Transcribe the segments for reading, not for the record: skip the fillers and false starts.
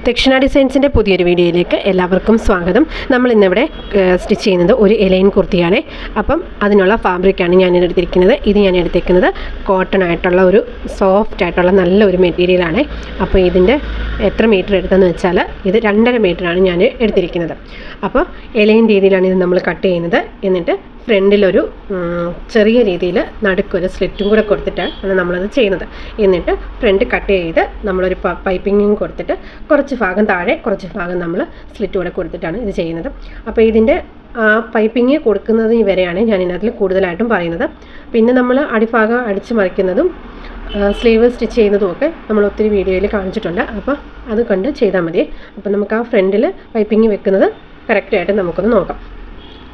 ദക്ഷിണ ഡിസൈൻസിൻ്റെ പുതിയൊരു വീഡിയോയിലേക്ക് എല്ലാവർക്കും സ്വാഗതം. നമ്മൾ ഇന്നിവിടെ സ്റ്റിച്ച് ചെയ്യുന്നത് ഒരു എലൈൻ കുർത്തിയാണ്. അപ്പം അതിനുള്ള ഫാബ്രിക്കാണ് ഞാൻ എടുത്തിരിക്കുന്നത്. ഇത് ഞാൻ എടുത്തിരിക്കുന്നത് കോട്ടൺ ആയിട്ടുള്ള ഒരു സോഫ്റ്റ് ആയിട്ടുള്ള നല്ലൊരു മെറ്റീരിയലാണ്. അപ്പോൾ ഇതിൻ്റെ എത്ര മീറ്റർ എടുത്തതെന്ന് വെച്ചാൽ ഇത് 2.5 മീറ്ററാണ് ഞാൻ എടുത്തിരിക്കുന്നത്. അപ്പോൾ എലൈൻ രീതിയിലാണ് ഇത് നമ്മൾ കട്ട് ചെയ്യുന്നത്. എന്നിട്ട് ഫ്രണ്ടിലൊരു ചെറിയ രീതിയിൽ നടുക്കൊരു സ്ലിറ്റും കൂടെ കൊടുത്തിട്ടാണ് നമ്മളത് ചെയ്യുന്നത്. എന്നിട്ട് ഫ്രണ്ട് കട്ട് ചെയ്ത് നമ്മളൊരു പൈപ്പിങ്ങും കൊടുത്തിട്ട് കുറച്ച് ഭാഗം താഴെ കുറച്ച് ഭാഗം നമ്മൾ സ്ലിറ്റ് കൂടെ കൊടുത്തിട്ടാണ് ഇത് ചെയ്യുന്നത്. അപ്പോൾ ഇതിൻ്റെ പൈപ്പിങ് കൊടുക്കുന്നത് വരെയാണ് ഞാൻ ഇതിനകത്തിൽ കൂടുതലായിട്ടും പറയുന്നത്. പിന്നെ നമ്മൾ അടിഭാഗം അടിച്ച് മറിക്കുന്നതും സ്ലീവ് സ്റ്റിച്ച് ചെയ്യുന്നതുമൊക്കെ നമ്മൾ ഒത്തിരി വീഡിയോയിൽ കാണിച്ചിട്ടുണ്ട്. അപ്പോൾ അത് കണ്ട് ചെയ്താൽ മതി. അപ്പോൾ നമുക്ക് ആ ഫ്രണ്ടിൽ പൈപ്പിങ് വെക്കുന്നത് കറക്റ്റായിട്ട് നമുക്കൊന്ന് നോക്കാം.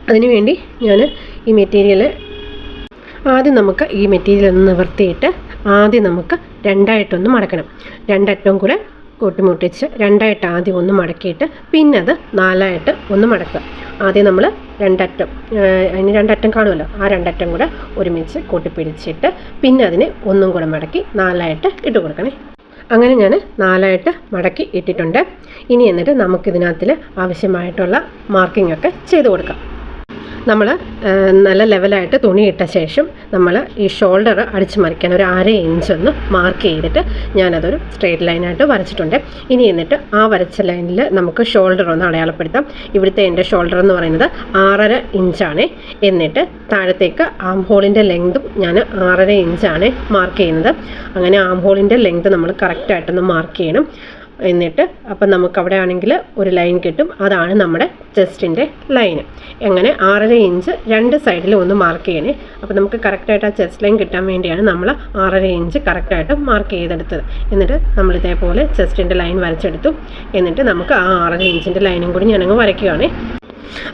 അതിനുവേണ്ടി ഞാൻ ഈ മെറ്റീരിയൽ നമുക്ക് ഈ മെറ്റീരിയൽ ഒന്ന് നിവർത്തിയിട്ട് ആദ്യം നമുക്ക് രണ്ടായിട്ടൊന്ന് മടക്കണം. രണ്ടറ്റവും കൂടെ കൂട്ടിമുട്ടിച്ച് രണ്ടായിട്ട് ആദ്യം ഒന്ന് മടക്കിയിട്ട് പിന്നെ അത് 4ആയിട്ട് ഒന്ന് മടക്കുക. ആദ്യം നമ്മൾ രണ്ടറ്റം, അതിന് രണ്ടറ്റം കാണുമല്ലോ, ആ രണ്ടറ്റം കൂടെ ഒരുമിച്ച് കൂട്ടിപ്പിടിച്ചിട്ട് പിന്നെ അതിനെ ഒന്നും കൂടെ മടക്കി 4ആയിട്ട് ഇട്ട് കൊടുക്കണേ. അങ്ങനെ ഞാൻ 4ആയിട്ട് മടക്കി ഇട്ടിട്ടുണ്ട്. ഇനി എന്നിട്ട് നമുക്കിതിനകത്തിൽ ആവശ്യമായിട്ടുള്ള മാർക്കിംഗ് ഒക്കെ ചെയ്ത് കൊടുക്കാം. നമ്മൾ നല്ല ലെവലായിട്ട് തുണി ഇട്ട ശേഷം നമ്മൾ ഈ ഷോൾഡർ അടിച്ച് മറിക്കാൻ ഒരു 1/2 ഇഞ്ച് ഒന്ന് മാർക്ക് ചെയ്തിട്ട് ഞാനതൊരു സ്ട്രെയിറ്റ് ലൈനായിട്ട് വരച്ചിട്ടുണ്ട്. ഇനി എന്നിട്ട് ആ വരച്ച ലൈനിൽ നമുക്ക് ഷോൾഡർ ഒന്ന് അടയാളപ്പെടുത്താം. ഇവിടുത്തെ എൻ്റെ ഷോൾഡർ എന്ന് പറയുന്നത് 6.5 ഇഞ്ചാണ്. എന്നിട്ട് താഴത്തേക്ക് ആം ഹോളിൻ്റെ ലെങ്തും ഞാൻ 6.5 ഇഞ്ചാണ് മാർക്ക് ചെയ്യുന്നത്. അങ്ങനെ ആം ഹോളിൻ്റെ ലെങ്ത് നമ്മൾ കറക്റ്റായിട്ടൊന്ന് മാർക്ക് ചെയ്യണം. എന്നിട്ട് അപ്പം നമുക്കവിടെ ആണെങ്കിൽ ഒരു ലൈൻ കിട്ടും. അതാണ് നമ്മുടെ ചെസ്റ്റിൻ്റെ ലൈന്. അങ്ങനെ 6.5 ഇഞ്ച് രണ്ട് സൈഡിലും ഒന്ന് മാർക്ക് ചെയ്യണേ. അപ്പോൾ നമുക്ക് കറക്റ്റായിട്ട് ആ ചെസ്റ്റ് ലൈൻ കിട്ടാൻ വേണ്ടിയാണ് നമ്മൾ 6.5 ഇഞ്ച് കറക്റ്റായിട്ട് മാർക്ക് ചെയ്തെടുത്തത്. എന്നിട്ട് നമ്മൾ ഇതേപോലെ ചെസ്റ്റിൻ്റെ ലൈൻ വരച്ചെടുത്തു. എന്നിട്ട് നമുക്ക് ആ 6.5 ഇഞ്ചിൻ്റെ ലൈനും കൂടി ഞാനങ്ങ് വരയ്ക്കുകയാണ്.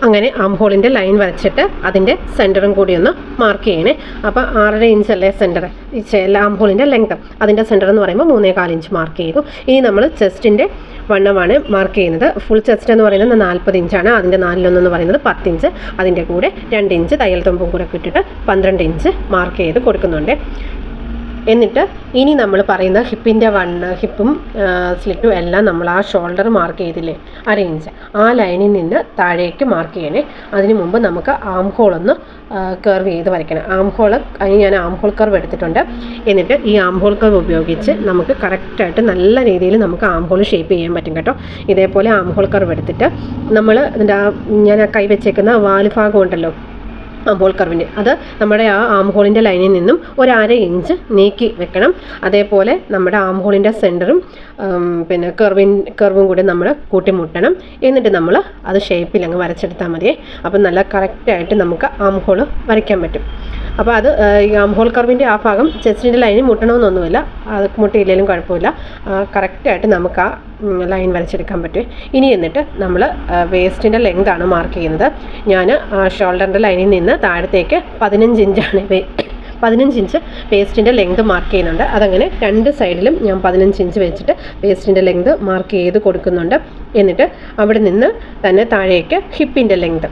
അങ്ങനെ ആം ഹോളിൻ്റെ ലൈൻ വരച്ചിട്ട് അതിൻ്റെ സെൻറ്ററും കൂടി ഒന്ന് മാർക്ക് ചെയ്യണേ. അപ്പോൾ 6.5 ഇഞ്ചല്ലേ സെൻറ്റർ, ഈ ആം ഹോളിൻ്റെ ലെങ്ത്, അതിൻ്റെ സെൻറ്റർ എന്ന് പറയുമ്പോൾ 3.25 ഇഞ്ച് മാർക്ക് ചെയ്തു. ഇനി നമ്മൾ ചെസ്റ്റിൻ്റെ വണ്ണമാണ് മാർക്ക് ചെയ്യുന്നത്. ഫുൾ ചെസ്റ്റ് എന്ന് പറയുന്നത് 40 ഇഞ്ചാണ്. അതിൻ്റെ 4/1 എന്ന് പറയുന്നത് 10 ഇഞ്ച്. അതിൻ്റെ കൂടെ 2 ഇഞ്ച് തയ്യൽ തുമ്പും കൂടെ ഇട്ടിട്ട് 12 ഇഞ്ച് മാർക്ക് ചെയ്ത് കൊടുക്കുന്നുണ്ട്. എന്നിട്ട് ഇനി നമ്മൾ പറയുന്ന ഹിപ്പും സ്ലിറ്റും എല്ലാം നമ്മൾ ആ ഷോൾഡർ മാർക്ക് ചെയ്തില്ലേ 1/2 ഇഞ്ച്, ആ ലൈനിൽ നിന്ന് താഴേക്ക് മാർക്ക് ചെയ്യണേ. അതിന് മുമ്പ് നമുക്ക് ആം ഹോൾ ഒന്ന് കർവ് ചെയ്ത് വരയ്ക്കണം. അതിന് ഞാൻ ആം ഹോൾ കർവ് എടുത്തിട്ടുണ്ട്. എന്നിട്ട് ഈ ആം ഹോൾ കർവ് ഉപയോഗിച്ച് നമുക്ക് കറക്റ്റായിട്ട് നല്ല രീതിയിൽ നമുക്ക് ആം ഹോൾ ഷേപ്പ് ചെയ്യാൻ പറ്റും കേട്ടോ. ഇതേപോലെ ആം ഹോൾ കർവ് എടുത്തിട്ട് നമ്മൾ ഞാൻ കൈ വെച്ചേക്കുന്ന വാല് ഭാഗം ഉണ്ടല്ലോ, ആം ഹോൾ കർവിൻ്റെ, അത് നമ്മുടെ ആ ആം ഹോളിൻ്റെ ലൈനിൽ നിന്നും ഒരു 1/2 ഇഞ്ച് നീക്കി വെക്കണം. അതേപോലെ നമ്മുടെ ആം ഹോളിൻ്റെ സെൻറ്ററും പിന്നെ കർവും കൂടി നമ്മൾ കൂട്ടിമുട്ടണം. എന്നിട്ട് നമ്മൾ അത് ഷേപ്പിൽ അങ്ങ് വരച്ചെടുത്താൽ മതിയേ. അപ്പം നല്ല കറക്റ്റായിട്ട് നമുക്ക് ആം ഹോൾ വരയ്ക്കാൻ പറ്റും. അപ്പോൾ അത് ഈ ആം ഹോൾ കർവിൻ്റെ ആ ഭാഗം ചെസ്റ്റിൻ്റെ ലൈനിൽ മുട്ടണമെന്നൊന്നുമില്ല, അത് മുട്ടിയില്ലെങ്കിലും കുഴപ്പമില്ല. കറക്റ്റായിട്ട് നമുക്ക് ആ ലൈൻ വരച്ചെടുക്കാൻ പറ്റും. ഇനി എന്നിട്ട് നമ്മൾ വേസ്റ്റിൻ്റെ ലെങ്താണ് മാർക്ക് ചെയ്യുന്നത്. ഞാൻ ഷോൾഡറിൻ്റെ ലൈനിൽ നിന്ന് താഴത്തേക്ക് 15 ഇഞ്ചാണ് 15 ഇഞ്ച് വേസ്റ്റിൻ്റെ ലെങ്ത് മാർക്ക് ചെയ്യുന്നുണ്ട്. അതങ്ങനെ രണ്ട് സൈഡിലും ഞാൻ 15 ഇഞ്ച് വെച്ചിട്ട് വേസ്റ്റിൻ്റെ ലെങ്ത് മാർക്ക് ചെയ്ത് കൊടുക്കുന്നുണ്ട്. എന്നിട്ട് അവിടെ നിന്ന് തന്നെ താഴേക്ക് ഹിപ്പിൻ്റെ ലെങ്ത്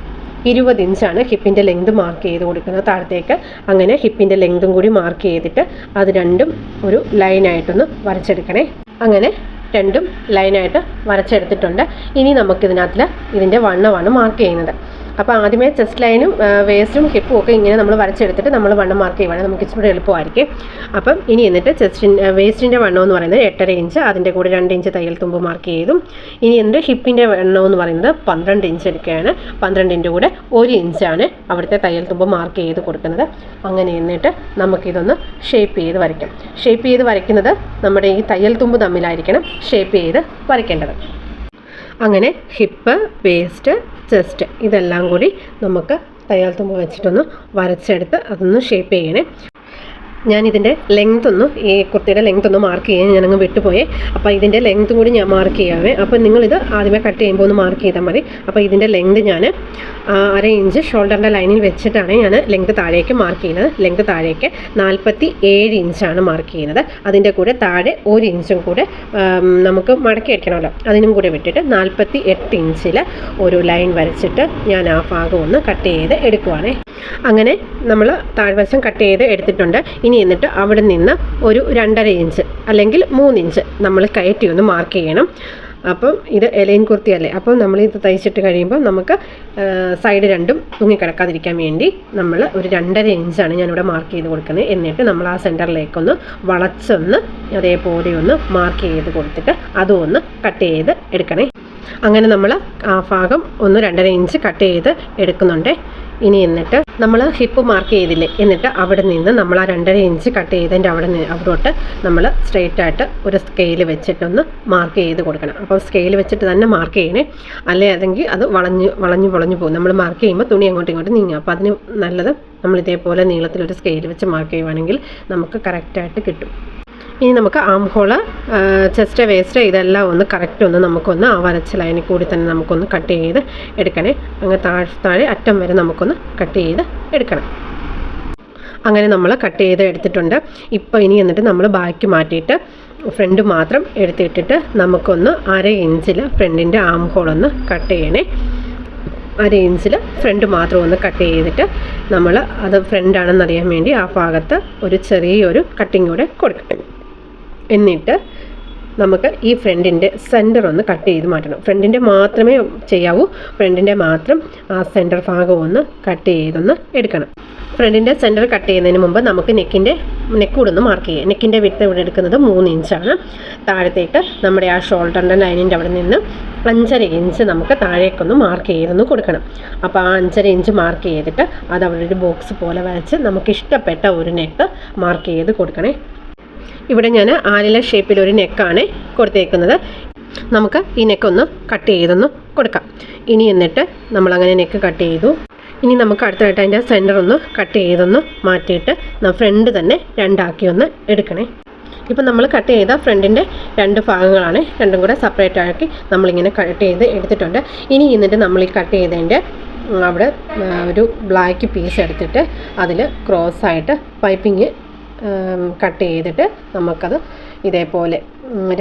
20 ഇഞ്ചാണ് ഹിപ്പിൻ്റെ ലെങ്ത് മാർക്ക് ചെയ്ത് കൊടുക്കുന്നത് താഴത്തേക്ക്. അങ്ങനെ ഹിപ്പിൻ്റെ ലെങ്തും കൂടി മാർക്ക് ചെയ്തിട്ട് അത് രണ്ടും ഒരു ലൈനായിട്ടൊന്ന് വരച്ചെടുക്കണേ. അങ്ങനെ രണ്ടും ലൈനായിട്ട് വരച്ചെടുത്തിട്ടുണ്ട്. ഇനി നമുക്കിതിനകത്തിൽ ഇതിൻ്റെ വണ്ണമാണ് മാർക്ക് ചെയ്യുന്നത്. അപ്പോൾ ആദ്യമേ ചെസ്റ്റ് ലൈനും വേസ്റ്റും ഹിപ്പും ഒക്കെ ഇങ്ങനെ നമ്മൾ വരച്ചെടുത്തിട്ട് നമ്മൾ വണ്ണം മാർക്ക് ചെയ്യുവാണെങ്കിൽ നമുക്ക് ഇച്ചിരി എളുപ്പമായിരിക്കും. അപ്പം ഇനി എന്നിട്ട് വേസ്റ്റിൻ്റെ വണ്ണം എന്ന് പറയുന്നത് 8.5 ഇഞ്ച്, അതിൻ്റെ കൂടെ 2 ഇഞ്ച് തയ്യൽ തുമ്പ് മാർക്ക് ചെയ്തു. ഇനി എന്നിട്ട് ഹിപ്പിൻ്റെ വണ്ണം എന്ന് പറയുന്നത് 12 ഇഞ്ച് എടുക്കുകയാണ്. 12ൻ്റെ കൂടെ 1 ഇഞ്ചാണ് അവിടുത്തെ തയ്യൽ തുമ്പ് മാർക്ക് ചെയ്ത് കൊടുക്കുന്നത്. അങ്ങനെ എന്നിട്ട് നമുക്കിതൊന്ന് ഷേപ്പ് ചെയ്ത് വരയ്ക്കാം. ഷേപ്പ് ചെയ്ത് വരയ്ക്കുന്നത് നമ്മുടെ ഈ തയ്യൽ തുമ്പ് തമ്മിലായിരിക്കണം ഷേപ്പ് ചെയ്ത് വരയ്ക്കേണ്ടത്. അങ്ങനെ ഹിപ്പ്, വേസ്റ്റ്, ചെസ്റ്റ് ഇതെല്ലാം കൂടി നമുക്ക് തയ്യൽ തുമ്പ് വെച്ചിട്ടൊന്ന് വരച്ചെടുത്ത് അതൊന്ന് ഷേപ്പ് ചെയ്യണേ. ഞാനിതിൻ്റെ ലെങ്ത്തൊന്ന് ഈ കുർത്തിയുടെ ലെങ്ത്തൊന്ന് മാർക്ക് ചെയ്യാൻ ഞാനങ്ങ് വിട്ടുപോയേ. അപ്പോൾ ഇതിൻ്റെ ലെങ്ത്തും കൂടി ഞാൻ മാർക്ക് ചെയ്യാവേ. അപ്പോൾ നിങ്ങളിത് ആദ്യമേ കട്ട് ചെയ്യുമ്പോൾ ഒന്ന് മാർക്ക് ചെയ്താൽ മതി. അപ്പോൾ ഇതിൻ്റെ ലെങ്ത് ഞാൻ 1/2 ഇഞ്ച് ഷോൾഡറിൻ്റെ ലൈനിൽ വെച്ചിട്ടാണ് ഞാൻ ലെങ്ത് താഴേക്ക് മാർക്ക് ചെയ്യുന്നത്. ലെങ്ത് താഴേക്ക് 47 ഇഞ്ചാണ് മാർക്ക് ചെയ്യുന്നത്. അതിൻ്റെ കൂടെ താഴെ 1 ഇഞ്ചും കൂടെ നമുക്ക് മടക്കി വയ്ക്കണമല്ലോ, അതിനും കൂടെ വിട്ടിട്ട് 48 ഇഞ്ചിൽ ഒരു ലൈൻ വരച്ചിട്ട് ഞാൻ ആ ഭാഗം ഒന്ന് കട്ട് ചെയ്ത് എടുക്കുവാണേ. അങ്ങനെ നമ്മൾ താഴ്വശം കട്ട് ചെയ്ത് എടുത്തിട്ടുണ്ട്. ഇനി എന്നിട്ട് അവിടെ നിന്ന് ഒരു 2.5 ഇഞ്ച് അല്ലെങ്കിൽ 3 ഇഞ്ച് നമ്മൾ കയറ്റി ഒന്ന് മാർക്ക് ചെയ്യണം. അപ്പം ഇത് എലൈൻ കുർത്തിയല്ലേ, അപ്പം നമ്മളിത് തയ്ച്ചിട്ട് കഴിയുമ്പോൾ നമുക്ക് സൈഡ് രണ്ടും തൂങ്ങിക്കിടക്കാതിരിക്കാൻ വേണ്ടി നമ്മൾ ഒരു 2.5 ഇഞ്ചാണ് ഞാനിവിടെ മാർക്ക് ചെയ്ത് കൊടുക്കുന്നത്. എന്നിട്ട് നമ്മൾ ആ സെൻറ്ററിലേക്കൊന്ന് വളച്ചൊന്ന് അതേപോലെ ഒന്ന് മാർക്ക് ചെയ്ത് കൊടുത്തിട്ട് അതും ഒന്ന് കട്ട് ചെയ്ത് എടുക്കണേ. അങ്ങനെ നമ്മൾ ആ ഭാഗം ഒന്ന് 2.5 ഇഞ്ച് കട്ട് ചെയ്ത് എടുക്കുന്നുണ്ട്. ഇനി എന്നിട്ട് നമ്മൾ ഹിപ്പ് മാർക്ക് ചെയ്തില്ലേ, എന്നിട്ട് അവിടെ നിന്ന് നമ്മൾ ആ 2.5 ഇഞ്ച് കട്ട് ചെയ്തതിൻ്റെ അവിടോട്ട് നമ്മൾ സ്ട്രെയിറ്റ് ആയിട്ട് ഒരു സ്കെയിൽ വെച്ചിട്ടൊന്ന് മാർക്ക് ചെയ്ത് കൊടുക്കണം. അപ്പോൾ സ്കെയിൽ വെച്ചിട്ട് തന്നെ മാർക്ക് ചെയ്യണേ, അല്ലെങ്കിൽ അത് വളഞ്ഞു പോകും. നമ്മൾ മാർക്ക് ചെയ്യുമ്പോൾ തുണി അങ്ങോട്ടും ഇങ്ങോട്ടും നീങ്ങും. അപ്പോൾ അതിന് നല്ലത് നമ്മൾ ഇതേപോലെ നീളത്തിലൊരു സ്കെയിൽ വെച്ച് മാർക്ക് ചെയ്യുവാണെങ്കിൽ നമുക്ക് കറക്റ്റായിട്ട് കിട്ടും. ഇനി നമുക്ക് ആം ഹോള്, ചെസ്റ്റ്, വേസ്റ്റ് ഇതെല്ലാം ഒന്ന് കറക്റ്റ് ഒന്ന് നമുക്കൊന്ന് ആ വരച്ച ലൈനിൽ കൂടി തന്നെ നമുക്കൊന്ന് കട്ട് ചെയ്ത് എടുക്കണേ. അങ്ങനെ താഴെ അറ്റം വരെ നമുക്കൊന്ന് കട്ട് ചെയ്ത് എടുക്കണം. അങ്ങനെ നമ്മൾ കട്ട് ചെയ്ത് എടുത്തിട്ടുണ്ട്. ഇപ്പോൾ ഇനി എന്നിട്ട് നമ്മൾ ബാക്കി മാറ്റിയിട്ട് ഫ്രണ്ട് മാത്രം എടുത്തിട്ടിട്ട് നമുക്കൊന്ന് 1/2 ഇഞ്ചിൽ ഫ്രണ്ടിൻ്റെ ആം ഹോളൊന്ന് കട്ട് ചെയ്യണേ. 1/2 ഇഞ്ചിൽ ഫ്രണ്ട് മാത്രം ഒന്ന് കട്ട് ചെയ്തിട്ട് നമ്മൾ അത് ഫ്രണ്ടാണെന്നറിയാൻ വേണ്ടി ആ ഭാഗത്ത് ഒരു ചെറിയൊരു കട്ടിങ് കൂടെ കൊടുക്കണം. എന്നിട്ട് നമുക്ക് ഈ ഫ്രണ്ടിൻ്റെ സെൻറ്റർ ഒന്ന് കട്ട് ചെയ്ത് മാറ്റണം. ഫ്രണ്ടിൻ്റെ മാത്രമേ ചെയ്യാവൂ, ഫ്രണ്ടിൻ്റെ മാത്രം ആ സെൻറ്റർ ഭാഗം ഒന്ന് കട്ട് ചെയ്തൊന്ന് എടുക്കണം. ഫ്രണ്ടിൻ്റെ സെൻറ്റർ കട്ട് ചെയ്യുന്നതിന് മുമ്പ് നമുക്ക് നെക്ക് കൂടെ ഒന്ന് മാർക്ക് ചെയ്യാം. നെക്കിൻ്റെ വിഡ്ത്ത് ഇവിടെ എടുക്കുന്നത് 3 ഇഞ്ചാണ്. താഴത്തേക്ക് നമ്മുടെ ആ ഷോൾഡറിൻ്റെ ലൈനിൻ്റെ അവിടെ നിന്ന് 5.5 ഇഞ്ച് നമുക്ക് താഴേക്കൊന്ന് മാർക്ക് ചെയ്തൊന്ന് കൊടുക്കണം. അപ്പോൾ ആ 5.5 ഇഞ്ച് മാർക്ക് ചെയ്തിട്ട് അത് അവിടെ ഒരു ബോക്സ് പോലെ വരച്ച് നമുക്ക് ഇഷ്ടപ്പെട്ട ഒരു നെക്ക് മാർക്ക് ചെയ്ത് കൊടുക്കണേ. ഇവിടെ ഞാൻ ആലില ഷേപ്പിലൊരു നെക്കാണ് കൊടുത്തേക്കുന്നത്. നമുക്ക് ഈ നെക്കൊന്ന് കട്ട് ചെയ്തൊന്ന് കൊടുക്കാം. ഇനി എന്നിട്ട് നമ്മളങ്ങനെ നെക്ക് കട്ട് ചെയ്തു. ഇനി നമുക്ക് അടുത്തായിട്ട് അതിൻ്റെ സെൻറ്റർ ഒന്ന് കട്ട് ചെയ്തൊന്ന് മാറ്റിയിട്ട് ഫ്രണ്ട് തന്നെ 2 ആക്കി ഒന്ന് എടുക്കണേ. ഇപ്പം നമ്മൾ കട്ട് ചെയ്ത ഫ്രണ്ടിൻ്റെ 2 ഭാഗങ്ങളാണ്, രണ്ടും കൂടെ സെപ്പറേറ്റ് ആക്കി നമ്മളിങ്ങനെ കട്ട് ചെയ്ത് എടുത്തിട്ടുണ്ട്. ഇനി എന്നിട്ട് നമ്മൾ ഈ കട്ട് ചെയ്തതിൻ്റെ അവിടെ ഒരു ബ്ലാക്ക് പീസ് എടുത്തിട്ട് അതിൽ ക്രോസായിട്ട് പൈപ്പിങ് കട്ട് ചെയ്തിട്ട് നമുക്കത് ഇതേപോലെ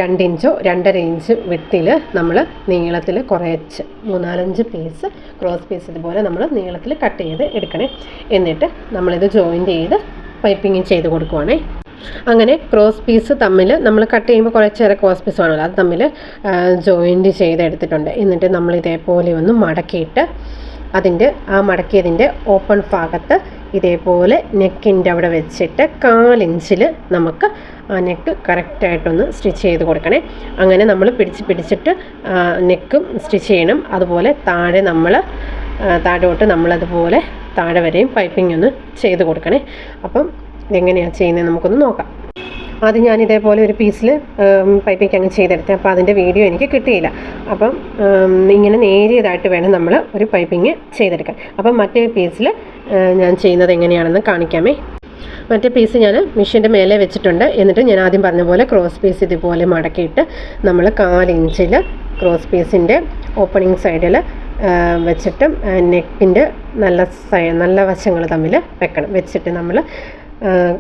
2 ഇഞ്ചോ 2.5 ഇഞ്ച് വിട്ടിൽ നമ്മൾ നീളത്തിൽ കുറച്ച് 3-4 പീസ് ക്രോസ് പീസ് ഇതുപോലെ നമ്മൾ നീളത്തിൽ കട്ട് ചെയ്ത് എടുക്കണേ. എന്നിട്ട് നമ്മളിത് ജോയിൻ്റ് ചെയ്ത് പൈപ്പിങ് ചെയ്ത് കൊടുക്കുവാണേ. അങ്ങനെ ക്രോസ് പീസ് തമ്മിൽ നമ്മൾ കട്ട് ചെയ്യുമ്പോൾ കുറച്ചേറെ ക്രോസ് പീസ് വേണമല്ലോ, അത് തമ്മിൽ ജോയിൻ്റ് ചെയ്തെടുത്തിട്ടുണ്ട്. എന്നിട്ട് നമ്മൾ ഇതേപോലെ ഒന്ന് മടക്കിയിട്ട് ആ മടക്കിയതിൻ്റെ ഓപ്പൺ ഭാഗത്ത് ഇതേപോലെ നെക്കിൻ്റെ അവിടെ വെച്ചിട്ട് 1/4 ഇഞ്ചിൽ നമുക്ക് ആ നെക്ക് കറക്റ്റായിട്ടൊന്ന് സ്റ്റിച്ച് ചെയ്ത് കൊടുക്കണേ. അങ്ങനെ നമ്മൾ പിടിച്ചിട്ട് നെക്കും സ്റ്റിച്ച് ചെയ്യണം. അതുപോലെ താഴോട്ട് നമ്മളതുപോലെ താഴെ വരെയും പൈപ്പിംഗ് ഒന്ന് ചെയ്ത് കൊടുക്കണേ. അപ്പം ഇതെങ്ങനെയാണ് ചെയ്യുന്നത് നമുക്കൊന്ന് നോക്കാം. ആദ്യം ഞാൻ ഇതേപോലെ ഒരു പീസിൽ പൈപ്പിംഗ് അങ്ങ് ചെയ്തെടുത്തത്. അപ്പോൾ അതിൻ്റെ വീഡിയോ എനിക്ക് കിട്ടിയില്ല. അപ്പം ഇങ്ങനെ നേരിയതായിട്ട് വേണം നമ്മൾ ഒരു പൈപ്പിംഗ് ചെയ്തെടുക്കാൻ. അപ്പം മറ്റേ പീസിൽ ഞാൻ ചെയ്യുന്നത് എങ്ങനെയാണെന്ന് കാണിക്കാമേ. മറ്റേ പീസ് ഞാൻ മെഷീൻ്റെ മേലെ വെച്ചിട്ടുണ്ട്. എന്നിട്ട് ഞാൻ ആദ്യം പറഞ്ഞ പോലെ ക്രോസ് പീസ് ഇതുപോലെ മടക്കിയിട്ട് നമ്മൾ 1/4 ഇഞ്ചിൽ ക്രോസ് പീസിൻ്റെ ഓപ്പണിംഗ് സൈഡിൽ വെച്ചിട്ട് നെക്കിൻ്റെ നല്ല വശങ്ങൾ തമ്മിൽ വെച്ചിട്ട് നമ്മൾ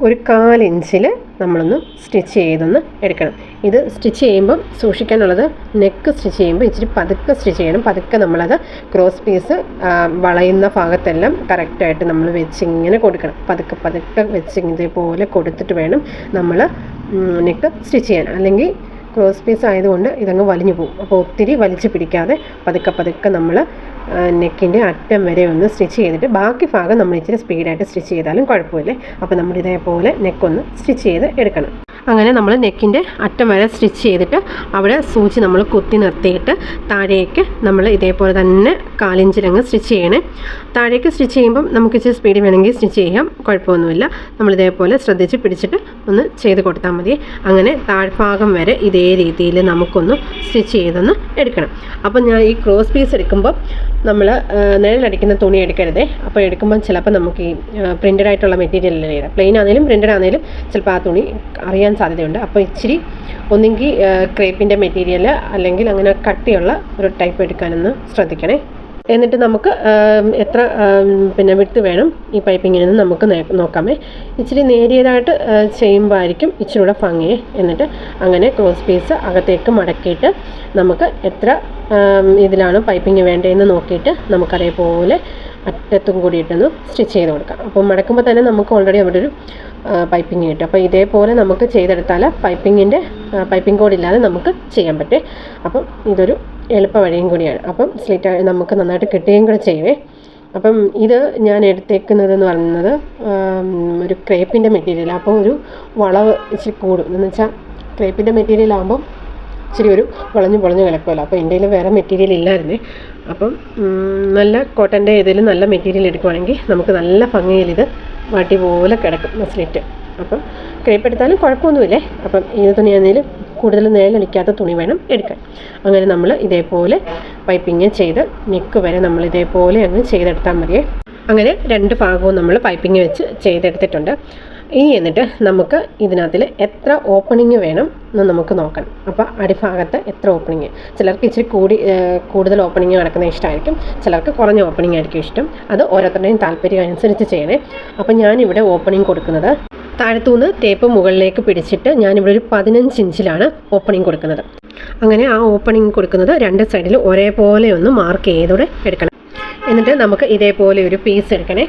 ഒരു 1/4 ഇഞ്ചിൽ നമ്മളൊന്ന് സ്റ്റിച്ച് ചെയ്തൊന്ന് എടുക്കണം. ഇത് സ്റ്റിച്ച് ചെയ്യുമ്പം സൂക്ഷിക്കാനുള്ളത്, നെക്ക് സ്റ്റിച്ച് ചെയ്യുമ്പോൾ ഇച്ചിരി പതുക്കെ സ്റ്റിച്ച് ചെയ്യണം. പതുക്കെ നമ്മളത് ക്രോസ് പീസ് വളയുന്ന ഭാഗത്തെല്ലാം കറക്റ്റായിട്ട് നമ്മൾ വെച്ചിങ്ങനെ കൊടുക്കണം. പതുക്കെ വെച്ച് ഇതേപോലെ കൊടുത്തിട്ട് വേണം നമ്മൾ നെക്ക് സ്റ്റിച്ച് ചെയ്യാൻ. അല്ലെങ്കിൽ ക്രോസ് പീസ് ആയതുകൊണ്ട് ഇതങ്ങ് വലിഞ്ഞു പോകും. അപ്പോൾ ഒത്തിരി വലിച്ചു പിടിക്കാതെ പതുക്കെ നമ്മൾ നെക്കിൻ്റെ അറ്റം വരെ ഒന്ന് സ്റ്റിച്ച് ചെയ്തിട്ട് ബാക്കി ഭാഗം നമ്മൾ ഇച്ചിരി സ്പീഡായിട്ട് സ്റ്റിച്ച് ചെയ്താലും കുഴപ്പമില്ല. അപ്പോൾ നമ്മൾ ഇതേപോലെ നെക്കൊന്ന് സ്റ്റിച്ച് ചെയ്ത് എടുക്കണം. അങ്ങനെ നമ്മൾ നെക്കിൻ്റെ അറ്റം വരെ സ്റ്റിച്ച് ചെയ്തിട്ട് അവിടെ സൂചി നമ്മൾ കുത്തി നിർത്തിയിട്ട് താഴേക്ക് നമ്മൾ ഇതേപോലെ തന്നെ 1/4 ഇഞ്ചിലങ്ങ് സ്റ്റിച്ച് ചെയ്യണേ. താഴേക്ക് സ്റ്റിച്ച് ചെയ്യുമ്പം നമുക്ക് ഇച്ചിരി സ്പീഡ് വേണമെങ്കിൽ സ്റ്റിച്ച് ചെയ്യാം, കുഴപ്പമൊന്നുമില്ല. നമ്മളിതേപോലെ ശ്രദ്ധിച്ച് പിടിച്ചിട്ട് ഒന്ന് ചെയ്ത് കൊടുത്താൽ മതി. അങ്ങനെ താഴ്ഭാഗം വരെ ഇതേ രീതിയിൽ നമുക്കൊന്ന് സ്റ്റിച്ച് ചെയ്തൊന്ന് എടുക്കണം. അപ്പം ഞാൻ ഈ ക്രോസ് പീസ് എടുക്കുമ്പോൾ നമ്മൾ നിഴലടിക്കുന്ന തുണി എടുക്കരുതേ. അപ്പോൾ എടുക്കുമ്പം ചിലപ്പോൾ നമുക്ക് ഈ പ്രിൻ്റഡ് ആയിട്ടുള്ള മെറ്റീരിയൽ അല്ലേ, പ്ലെയിൻ ആണെങ്കിലും പ്രിൻ്റഡ് ആണെങ്കിലും ചിലപ്പോൾ ആ തുണി അറിയാൻ സാധ്യതയുണ്ട്. അപ്പോൾ ഇച്ചിരി ഒന്നെങ്കിൽ ക്രേപ്പിൻ്റെ മെറ്റീരിയൽ അല്ലെങ്കിൽ അങ്ങനെ കട്ടിയുള്ള ഒരു ടൈപ്പ് എടുക്കാനൊന്ന് ശ്രദ്ധിക്കണേ. എന്നിട്ട് നമുക്ക് എത്ര വിട്ട് വേണം ഈ പൈപ്പിങ്ങിന് നമുക്ക് നോക്കാമേ. ഇച്ചിരി നേരിയതായിട്ട് ചെയ്യുമ്പോൾ ആയിരിക്കും ഇച്ചിരി കൂടെ ഭംഗിയെ. എന്നിട്ട് അങ്ങനെ ക്രോസ് പീസ് അകത്തേക്ക് മടക്കിയിട്ട് നമുക്ക് എത്ര ഇതിലാണ് പൈപ്പിങ് വേണ്ടതെന്ന് നോക്കിയിട്ട് നമുക്കതേപോലെ അറ്റത്തും കൂടിയിട്ടൊന്ന് സ്റ്റിച്ച് ചെയ്ത് കൊടുക്കാം. അപ്പോൾ മടക്കുമ്പോൾ തന്നെ നമുക്ക് ഓൾറെഡി അവിടെ ഒരു പൈപ്പിംഗ് കിട്ടും. അപ്പോൾ ഇതേപോലെ നമുക്ക് ചെയ്തെടുത്താൽ പൈപ്പിങ്ങിൻ്റെ പൈപ്പിംഗ് കോഡ് ഇല്ലാതെ നമുക്ക് ചെയ്യാൻ പറ്റും. അപ്പം ഇതൊരു എളുപ്പ വഴിയും കൂടിയാണ്. അപ്പം സ്ലിറ്റ് നമുക്ക് നന്നായിട്ട് കിട്ടുകയും കൂടെ ചെയ്യുവേ. അപ്പം ഇത് ഞാൻ എടുത്തേക്കുന്നതെന്ന് പറയുന്നത് ഒരു ക്രേപ്പിൻ്റെ മെറ്റീരിയൽ. അപ്പോൾ ഒരു വളവ് ഇച്ചിരി കൂടും. എന്ന് വെച്ചാൽ ക്രേപ്പിൻ്റെ മെറ്റീരിയൽ ആകുമ്പം ഇച്ചിരി ഒരു വളഞ്ഞ് കിടക്കുമല്ലോ. അപ്പോൾ എൻ്റെ കയ്യിൽ വേറെ മെറ്റീരിയൽ ഇല്ലായിരുന്നേ. അപ്പം നല്ല കോട്ടൻ്റെ ഏതെങ്കിലും നല്ല മെറ്റീരിയൽ എടുക്കുവാണെങ്കിൽ നമുക്ക് നല്ല ഭംഗിയിൽ ഇത് വാട്ടി പോലെ കിടക്കും സ്ലിറ്റ്. അപ്പം ക്രേപ്പ് എടുത്താലും കുഴപ്പമൊന്നുമില്ലേ. അപ്പം ഏത് തുണിയാണെങ്കിലും കൂടുതൽ നിഴലടിക്കാത്ത തുണി വേണം എടുക്കാൻ. അങ്ങനെ നമ്മൾ ഇതേപോലെ പൈപ്പിങ് ചെയ്ത് നെക്ക് വരെ നമ്മൾ ഇതേപോലെ അങ്ങ് ചെയ്തെടുത്താൽ മതിയേ. അങ്ങനെ 2 ഭാഗവും നമ്മൾ പൈപ്പിങ് വെച്ച് ചെയ്തെടുത്തിട്ടുണ്ട്. ഇനി എന്നിട്ട് നമുക്ക് ഇതിനകത്തിൽ എത്ര ഓപ്പണിങ് വേണം എന്ന് നമുക്ക് നോക്കണം. അപ്പോൾ അടിഭാഗത്ത് എത്ര ഓപ്പണിങ്, ചിലർക്ക് ഇച്ചിരി കൂടുതൽ ഓപ്പണിങ് നടക്കുന്ന ഇഷ്ടമായിരിക്കും, ചിലർക്ക് കുറഞ്ഞ ഓപ്പണിങ് ആയിരിക്കും ഇഷ്ടം. അത് ഓരോരുത്തരുടെയും താല്പര്യം അനുസരിച്ച് ചെയ്യണേ. അപ്പോൾ ഞാനിവിടെ ഓപ്പണിങ് കൊടുക്കുന്നത് താഴത്തുനിന്ന് ടേപ്പ് മുകളിലേക്ക് പിടിച്ചിട്ട് ഞാനിവിടെ ഒരു 15 ഇഞ്ചിലാണ് ഓപ്പണിങ് കൊടുക്കുന്നത്. അങ്ങനെ ആ ഓപ്പണിങ് കൊടുക്കുന്നത് 2 സൈഡിൽ ഒരേപോലെ ഒന്ന് മാർക്ക് ചെയ്തോടെ എടുക്കണം. എന്നിട്ട് നമുക്ക് ഇതേപോലെ ഒരു പീസ് എടുക്കണേ.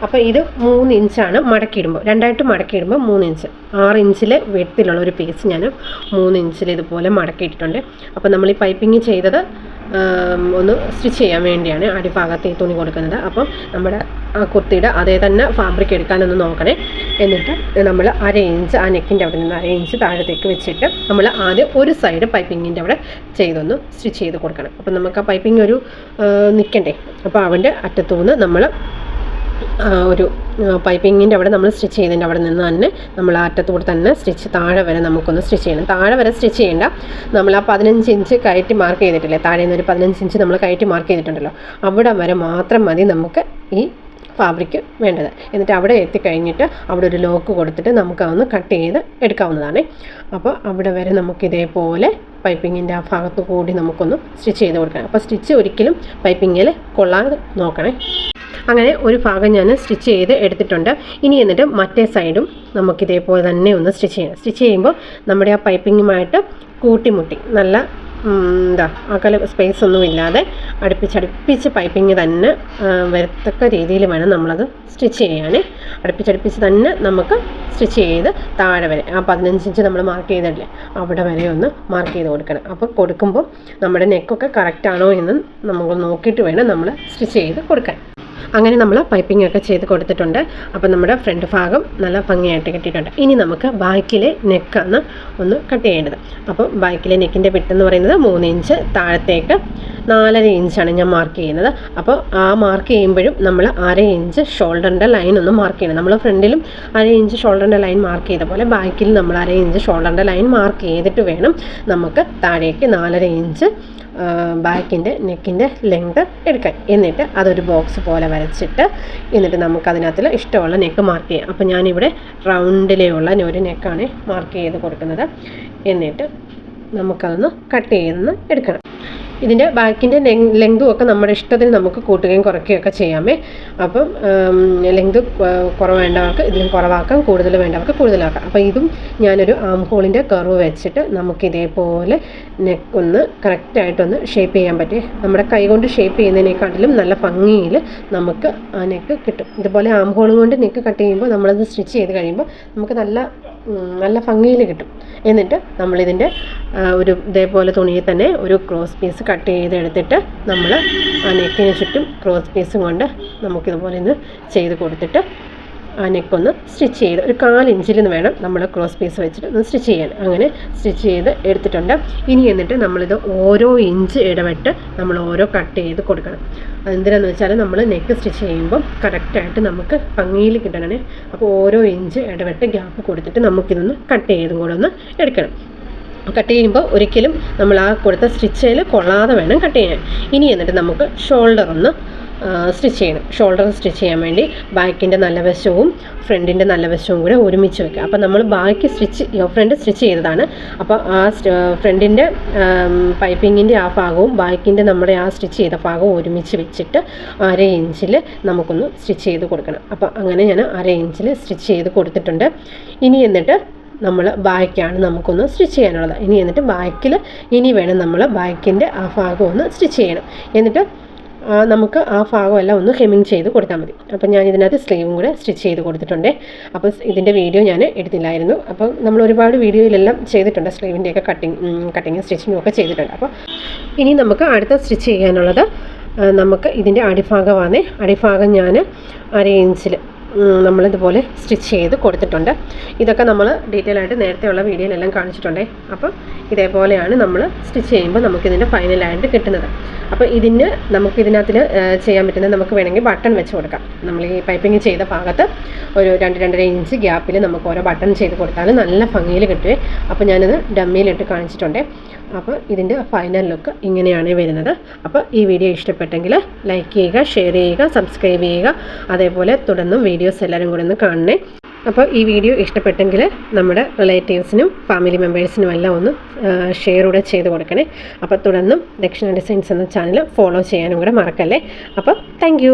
അപ്പോൾ ഇത് 3 ഇഞ്ചാണ് മടക്കിയിടുമ്പോൾ, 2ആയിട്ട് മടക്കിയിടുമ്പോൾ 3 ഇഞ്ച്, 6 ഇഞ്ചിൽ വിഡ്ത്തിലുള്ള ഒരു പീസ് ഞാൻ 3 ഇഞ്ചിൽ ഇതുപോലെ മടക്കിയിട്ടുണ്ട്. അപ്പോൾ നമ്മൾ ഈ പൈപ്പിംഗ് ചെയ്തത് ഒന്ന് സ്റ്റിച്ച് ചെയ്യാൻ വേണ്ടിയാണ് അടിഭാഗത്ത് ഈ തുണി കൊടുക്കുന്നത്. അപ്പം നമ്മുടെ ആ കുർത്തിയുടെ അതേ തന്നെ ഫാബ്രിക് എടുക്കാനൊന്ന് നോക്കണേ. എന്നിട്ട് നമ്മൾ 1/2 ഇഞ്ച് ആ നെക്കിൻ്റെ അവിടെ നിന്ന് 1/2 ഇഞ്ച് താഴത്തേക്ക് വെച്ചിട്ട് നമ്മൾ ആദ്യം ഒരു സൈഡ് പൈപ്പിങ്ങിൻ്റെ അവിടെ ചെയ്തൊന്ന് സ്റ്റിച്ച് ചെയ്ത് കൊടുക്കണം. അപ്പം നമുക്ക് ആ പൈപ്പിംഗ് ഒരു നിൽക്കണ്ടേ. അപ്പോൾ അവൻ്റെ അറ്റത്തുനിന്ന് നമ്മൾ ഒരു പൈപ്പിങ്ങിൻ്റെ അവിടെ നമ്മൾ സ്റ്റിച്ച് ചെയ്തതിൻ്റെ അവിടെ നിന്ന് തന്നെ നമ്മൾ ആ അറ്റത്തുകൂടെ തന്നെ സ്റ്റിച്ച് താഴെ വരെ നമുക്കൊന്ന് സ്റ്റിച്ച് ചെയ്യണം. താഴെ വരെ സ്റ്റിച്ച് ചെയ്യേണ്ട, നമ്മൾ ആ 15 ഇഞ്ച് കയറ്റി മാർക്ക് ചെയ്തിട്ടില്ലേ, താഴെ നിന്ന് ഒരു 15 ഇഞ്ച് നമ്മൾ കയറ്റി മാർക്ക് ചെയ്തിട്ടുണ്ടല്ലോ, അവിടെ വരെ മാത്രം മതി നമുക്ക് ഈ ഫാബ്രിക് വേണ്ടത്. എന്നിട്ട് അവിടെ എത്തിക്കഴിഞ്ഞിട്ട് അവിടെ ഒരു ലോക്ക് കൊടുത്തിട്ട് നമുക്കതൊന്ന് കട്ട് ചെയ്ത് എടുക്കാവുന്നതാണ്. അപ്പോൾ അവിടെ വരെ നമുക്കിതേപോലെ പൈപ്പിങ്ങിൻ്റെ ആ ഭാഗത്ത് കൂടി നമുക്കൊന്ന് സ്റ്റിച്ച് ചെയ്ത് കൊടുക്കണം. അപ്പോൾ സ്റ്റിച്ച് ഒരിക്കലും പൈപ്പിങ്ങിൽ കൊള്ളാതെ നോക്കണേ. അങ്ങനെ ഒരു ഭാഗം ഞാൻ സ്റ്റിച്ച് ചെയ്ത് എടുത്തിട്ടുണ്ട്. ഇനി എന്നിട്ട് മറ്റേ സൈഡും നമുക്കിതേപോലെ തന്നെ ഒന്ന് സ്റ്റിച്ച് ചെയ്യണം. സ്റ്റിച്ച് ചെയ്യുമ്പോൾ നമ്മുടെ ആ പൈപ്പിങ്ങുമായിട്ട് കൂട്ടിമുട്ടി നല്ല അകല സ്പേസ് ഒന്നും ഇല്ലാതെ അടുപ്പിച്ച് പൈപ്പിങ് തന്നെ വരത്തക്ക രീതിയിൽ വേണം നമ്മളത് സ്റ്റിച്ച് ചെയ്യാൻ. അടുപ്പിച്ച് തന്നെ നമുക്ക് സ്റ്റിച്ച് ചെയ്ത് താഴെ വരെ ആ 15 ഇഞ്ച് നമ്മൾ മാർക്ക് ചെയ്തിട്ടില്ലേ അവിടെ വരെ ഒന്ന് മാർക്ക് ചെയ്ത് കൊടുക്കണം. അപ്പോൾ കൊടുക്കുമ്പോൾ നമ്മുടെ നെക്കൊക്കെ കറക്റ്റാണോ എന്ന് നമുക്ക് നോക്കിയിട്ട് വേണം നമ്മൾ സ്റ്റിച്ച് ചെയ്ത് കൊടുക്കാൻ. അങ്ങനെ നമ്മൾ പൈപ്പിംഗ് ഒക്കെ ചെയ്ത് കൊടുത്തിട്ടുണ്ട്. അപ്പോൾ നമ്മുടെ ഫ്രണ്ട് ഭാഗം നല്ല ഭംഗിയായിട്ട് കിട്ടിയിട്ടുണ്ട്. ഇനി നമുക്ക് ബാക്കിലെ നെക്കാണ് ഒന്ന് കട്ട് ചെയ്യേണ്ടത്. അപ്പോൾ ബാക്കിലെ നെക്കിൻ്റെ വിട്ടെന്ന് പറയുന്നത് 3 ഇഞ്ച്, താഴത്തേക്ക് 4.5 ഇഞ്ചാണ് ഞാൻ മാർക്ക് ചെയ്യുന്നത്. അപ്പോൾ ആ മാർക്ക് ചെയ്യുമ്പോഴും നമ്മൾ 1/2 ഇഞ്ച് ഷോൾഡറിൻ്റെ ലൈൻ ഒന്ന് മാർക്ക് ചെയ്യണം. നമ്മൾ ഫ്രണ്ടിലും 1/2 ഇഞ്ച് ഷോൾഡറിൻ്റെ ലൈൻ മാർക്ക് ചെയ്ത പോലെ ബാക്കിൽ നമ്മൾ 1/2 ഇഞ്ച് ഷോൾഡറിൻ്റെ ലൈൻ മാർക്ക് ചെയ്തിട്ട് വേണം നമുക്ക് താഴേക്ക് 4.5 ഇഞ്ച് ബാക്കിൻ്റെ നെക്കിൻ്റെ ലെങ്ത് എടുക്കാൻ. എന്നിട്ട് അതൊരു ബോക്സ് പോലെ വരച്ചിട്ട് എന്നിട്ട് നമുക്കതിനകത്തിൽ ഇഷ്ടമുള്ള നെക്ക് മാർക്ക് ചെയ്യാം. അപ്പോൾ ഞാനിവിടെ റൗണ്ടിലുള്ള ഒരു നെക്കാണ് മാർക്ക് ചെയ്ത് കൊടുക്കുന്നത്. എന്നിട്ട് നമുക്കതൊന്ന് കട്ട് ചെയ്ത് എടുക്കണം. ഇതിൻ്റെ ബാക്കിൻ്റെ ലെങ്തും ഒക്കെ നമ്മുടെ ഇഷ്ടത്തിന് നമുക്ക് കൂട്ടുകയും കുറയ്ക്കുകയൊക്കെ ചെയ്യാമേ. അപ്പം ലെങ്ത് കുറവ് വേണ്ടവർക്ക് ഇതിലും കുറവാക്കാം, കൂടുതൽ വേണ്ടവർക്ക് കൂടുതലാക്കാം. അപ്പോൾ ഇതും ഞാനൊരു ആം ഹോളിൻ്റെ കർവ് വെച്ചിട്ട് നമുക്കിതേപോലെ നെക്കൊന്ന് കറക്റ്റായിട്ടൊന്ന് ഷേപ്പ് ചെയ്യാൻ പറ്റും. നമ്മുടെ കൈ കൊണ്ട് ഷേപ്പ് ചെയ്യുന്നതിനേക്കാട്ടിലും നല്ല ഭംഗിയിൽ നമുക്ക് ആ നെക്ക് കിട്ടും. ഇതുപോലെ ആം ഹോൾ കൊണ്ട് നെക്ക് കട്ട് ചെയ്യുമ്പോൾ നമ്മളത് സ്റ്റിച്ച് ചെയ്ത് കഴിയുമ്പോൾ നമുക്ക് നല്ല ഭംഗിയിൽ കിട്ടും. എന്നിട്ട് നമ്മളിതിൻ്റെ ഒരു ഇതേപോലെ തുണിയിൽ തന്നെ ഒരു ക്രോസ് പീസ് കട്ട് ചെയ്തെടുത്തിട്ട് നമ്മൾ ആ നെക്കിന് ചുറ്റും ക്രോസ് പീസും കൊണ്ട് നമുക്കിതുപോലെ ഒന്ന് ചെയ്ത് കൊടുത്തിട്ട് ആ നെക്കൊന്ന് സ്റ്റിച്ച് ചെയ്ത് ഒരു 1/4 ഇഞ്ചിൽ നിന്ന് വേണം നമ്മൾ ക്രോസ് പീസ് വെച്ചിട്ട് ഒന്ന് സ്റ്റിച്ച് ചെയ്യാൻ. അങ്ങനെ സ്റ്റിച്ച് ചെയ്ത് എടുത്തിട്ടുണ്ട്. ഇനി എന്നിട്ട് നമ്മളിത് ഓരോ ഇഞ്ച് ഇടവിട്ട് നമ്മൾ ഓരോ കട്ട് ചെയ്ത് കൊടുക്കണം. അതെന്തിനാന്ന് വെച്ചാൽ നമ്മൾ നെക്ക് സ്റ്റിച്ച് ചെയ്യുമ്പം കറക്റ്റായിട്ട് നമുക്ക് ഭംഗിയിൽ കിട്ടണേ. അപ്പോൾ ഓരോ ഇഞ്ച് ഇടവിട്ട് ഗ്യാപ്പ് കൊടുത്തിട്ട് നമുക്കിതൊന്ന് കട്ട് ചെയ്തും കൂടെ ഒന്ന് എടുക്കണം. കട്ട് ചെയ്യുമ്പോൾ ഒരിക്കലും നമ്മൾ ആ കൊടുത്ത സ്റ്റിച്ചിൽ കൊള്ളാതെ വേണം കട്ട് ചെയ്യാൻ. ഇനി എന്നിട്ട് നമുക്ക് ഷോൾഡർ ഒന്ന് സ്റ്റിച്ച് ചെയ്യണം. ഷോൾഡർ സ്റ്റിച്ച് ചെയ്യാൻ വേണ്ടി ബാക്കിൻ്റെ നല്ല വശവും ഫ്രണ്ടിൻ്റെ നല്ല വശവും കൂടെ ഒരുമിച്ച് വയ്ക്കുക. അപ്പോൾ നമ്മൾ ബാക്കി ഫ്രണ്ട് സ്റ്റിച്ച് ചെയ്തതാണ്. അപ്പോൾ ആ ഫ്രണ്ടിൻ്റെ പൈപ്പിങ്ങിൻ്റെ ആ ഭാഗവും ബാക്കിൻ്റെ നമ്മുടെ ആ സ്റ്റിച്ച് ചെയ്ത ഭാഗവും ഒരുമിച്ച് വെച്ചിട്ട് 1/2 ഇഞ്ചിൽ നമുക്കൊന്ന് സ്റ്റിച്ച് ചെയ്ത് കൊടുക്കണം. അപ്പോൾ അങ്ങനെ ഞാൻ 1/2 ഇഞ്ചിൽ സ്റ്റിച്ച് ചെയ്ത് കൊടുത്തിട്ടുണ്ട്. ഇനി എന്നിട്ട് നമ്മൾ ബാക്കാണ് നമുക്കൊന്ന് സ്റ്റിച്ച് ചെയ്യാനുള്ളത്. ഇനി എന്നിട്ട് ബാക്കിൽ വേണം നമ്മൾ ബാക്കിൻ്റെ ആ ഭാഗം ഒന്ന് സ്റ്റിച്ച് ചെയ്യണം. എന്നിട്ട് നമുക്ക് ആ ഭാഗമെല്ലാം ഒന്ന് ഹെമ്മിങ് ചെയ്ത് കൊടുത്താൽ മതി. അപ്പോൾ ഞാൻ ഇതിനകത്ത് സ്ലീവും കൂടെ സ്റ്റിച്ച് ചെയ്ത് കൊടുത്തിട്ടുണ്ട്. അപ്പോൾ ഇതിൻ്റെ വീഡിയോ ഞാൻ എടുത്തില്ലായിരുന്നു. അപ്പോൾ നമ്മൾ ഒരുപാട് വീഡിയോയിലെല്ലാം ചെയ്തിട്ടുണ്ട്, സ്ലീവിൻ്റെയൊക്കെ കട്ടിങ് സ്റ്റിച്ചിങ്ങും ഒക്കെ ചെയ്തിട്ടുണ്ട്. അപ്പോൾ ഇനി നമുക്ക് അടുത്ത സ്റ്റിച്ച് ചെയ്യാനുള്ളത് നമുക്ക് ഇതിൻ്റെ അടിഭാഗമാണ്. അടിഭാഗം ഞാൻ 1/2 ഇഞ്ചിൽ നമ്മളിതുപോലെ സ്റ്റിച്ച് ചെയ്ത് കൊടുത്തിട്ടുണ്ട്. ഇതൊക്കെ നമ്മൾ ഡീറ്റെയിൽ ആയിട്ട് നേരത്തെയുള്ള വീഡിയോയിലെല്ലാം കാണിച്ചിട്ടുണ്ട്. അപ്പോൾ ഇതേപോലെയാണ് നമ്മൾ സ്റ്റിച്ച് ചെയ്യുമ്പോൾ നമുക്കിതിൻ്റെ ഫൈനലായിട്ട് കിട്ടുന്നത്. അപ്പോൾ നമുക്കിതിനകത്തിൽ ചെയ്യാൻ പറ്റുന്നത്, നമുക്ക് വേണമെങ്കിൽ ബട്ടൺ വെച്ച് കൊടുക്കാം. നമ്മൾ ഈ പൈപ്പിംഗ് ചെയ്ത ഭാഗത്ത് ഒരു 2-2.5 ഇഞ്ച് ഗ്യാപ്പിൽ നമുക്ക് ഓരോ ബട്ടൺ ചെയ്ത് കൊടുത്താൽ നല്ല ഭംഗിയിൽ കിട്ടുമേ. അപ്പോൾ ഞാനത് ഡമ്മിയിലിട്ട് കാണിച്ചിട്ടുണ്ട്. അപ്പോൾ ഇതിൻ്റെ ഫൈനൽ ലുക്ക് ഇങ്ങനെയാണ് വരുന്നത്. അപ്പോൾ ഈ വീഡിയോ ഇഷ്ടപ്പെട്ടെങ്കിൽ ലൈക്ക് ചെയ്യുക, ഷെയർ ചെയ്യുക, സബ്സ്ക്രൈബ് ചെയ്യുക. അതേപോലെ തുടർന്നും വീഡിയോസ് എല്ലാവരും കൂടെ ഒന്ന് കാണണേ. അപ്പോൾ ഈ വീഡിയോ ഇഷ്ടപ്പെട്ടെങ്കിൽ നമ്മുടെ റിലേറ്റീവ്സിനും ഫാമിലി മെമ്പേഴ്സിനും എല്ലാം ഒന്ന് ഷെയർ കൂടെ ചെയ്ത് കൊടുക്കണേ. അപ്പോൾ തുടർന്നും ദക്ഷിണ ഡിസൈൻസ് എന്ന ചാനൽ ഫോളോ ചെയ്യാനും കൂടെ മറക്കല്ലേ. അപ്പോൾ താങ്ക്